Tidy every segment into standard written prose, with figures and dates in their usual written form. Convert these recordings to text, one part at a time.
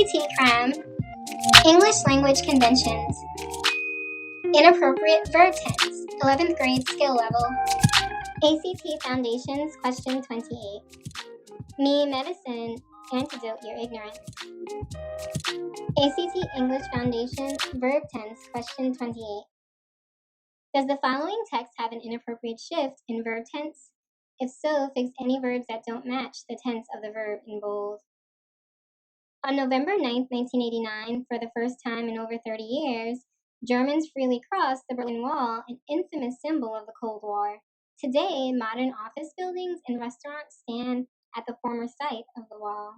ACT Cram, English Language Conventions, Inappropriate Verb Tense, 11th grade skill level, ACT Foundations, question 28. Me Medicine, Antidote Your Ignorance. ACT English Foundations, Verb Tense, question 28. Does the following text have an inappropriate shift in verb tense? If so, fix any verbs that don't match the tense of the verb in bold. On November 9, 1989, for the first time in over 30 years, Germans freely crossed the Berlin Wall, an infamous symbol of the Cold War. Today, modern office buildings and restaurants stand at the former site of the wall.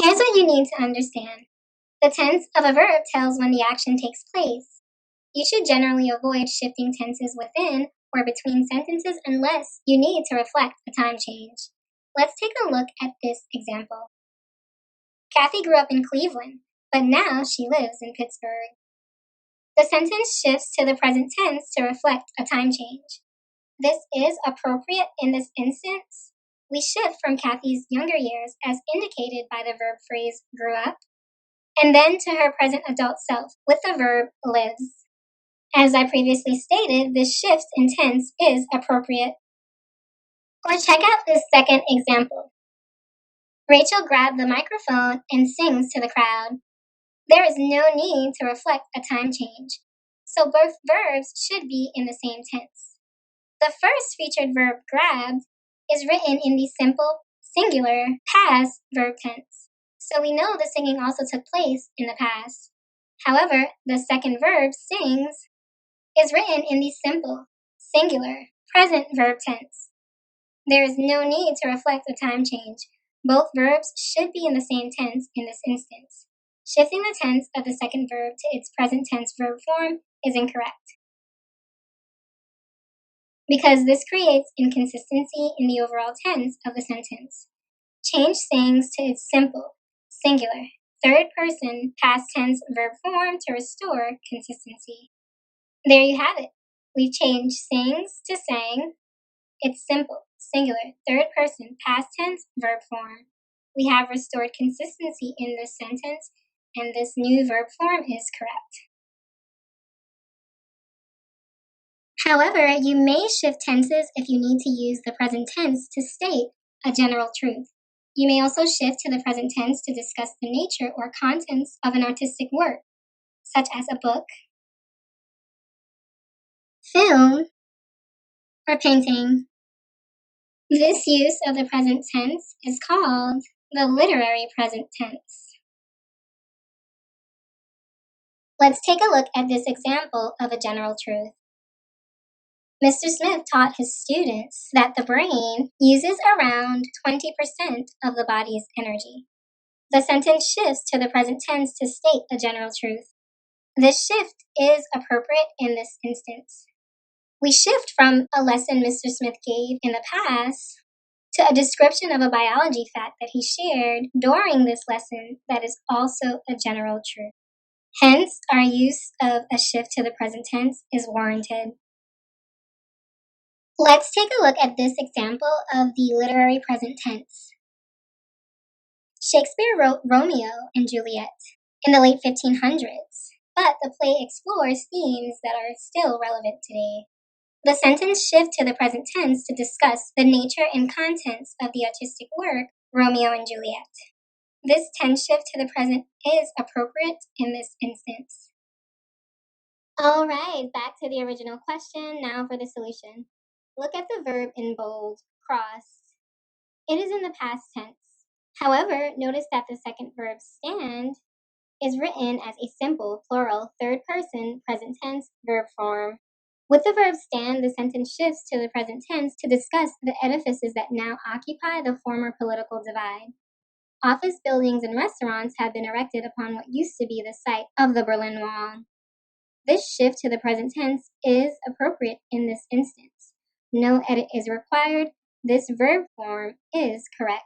Here's what you need to understand. The tense of a verb tells when the action takes place. You should generally avoid shifting tenses within or between sentences unless you need to reflect a time change. Let's take a look at this example. Kathy grew up in Cleveland, but now she lives in Pittsburgh. The sentence shifts to the present tense to reflect a time change. This is appropriate in this instance. We shift from Kathy's younger years, as indicated by the verb phrase grew up, and then to her present adult self with the verb lives. As I previously stated, this shift in tense is appropriate. Or check out this second example. Rachel grabbed the microphone and sings to the crowd. There is no need to reflect a time change, so both verbs should be in the same tense. The first featured verb, grabbed, is written in the simple, singular, past verb tense, so we know the singing also took place in the past. However, the second verb, sings, is written in the simple, singular, present verb tense. There is no need to reflect a time change. Both verbs should be in the same tense in this instance. Shifting the tense of the second verb to its present tense verb form is incorrect, because this creates inconsistency in the overall tense of the sentence. Change sings to its simple, singular, third person, past tense verb form to restore consistency. There you have it. We've changed sings to sang, its simple, singular, third person, past tense verb form. We have restored consistency in this sentence, and this new verb form is correct. However, you may shift tenses if you need to use the present tense to state a general truth. You may also shift to the present tense to discuss the nature or contents of an artistic work, such as a book, film, or painting. This use of the present tense is called the literary present tense. Let's take a look at this example of a general truth. Mr. Smith taught his students that the brain uses around 20% of the body's energy. The sentence shifts to the present tense to state a general truth. This shift is appropriate in this instance. We shift from a lesson Mr. Smith gave in the past to a description of a biology fact that he shared during this lesson that is also a general truth. Hence, our use of a shift to the present tense is warranted. Let's take a look at this example of the literary present tense. Shakespeare wrote Romeo and Juliet in the late 1500s, but the play explores themes that are still relevant today. The sentence shifts to the present tense to discuss the nature and contents of the artistic work, Romeo and Juliet. This tense shift to the present is appropriate in this instance. All right, back to the original question, now for the solution. Look at the verb in bold, crossed. It is in the past tense. However, notice that the second verb, stand, is written as a simple, plural, third person, present tense verb form. With the verb stand, the sentence shifts to the present tense to discuss the edifices that now occupy the former political divide. Office buildings and restaurants have been erected upon what used to be the site of the Berlin Wall. This shift to the present tense is appropriate in this instance. No edit is required. This verb form is correct.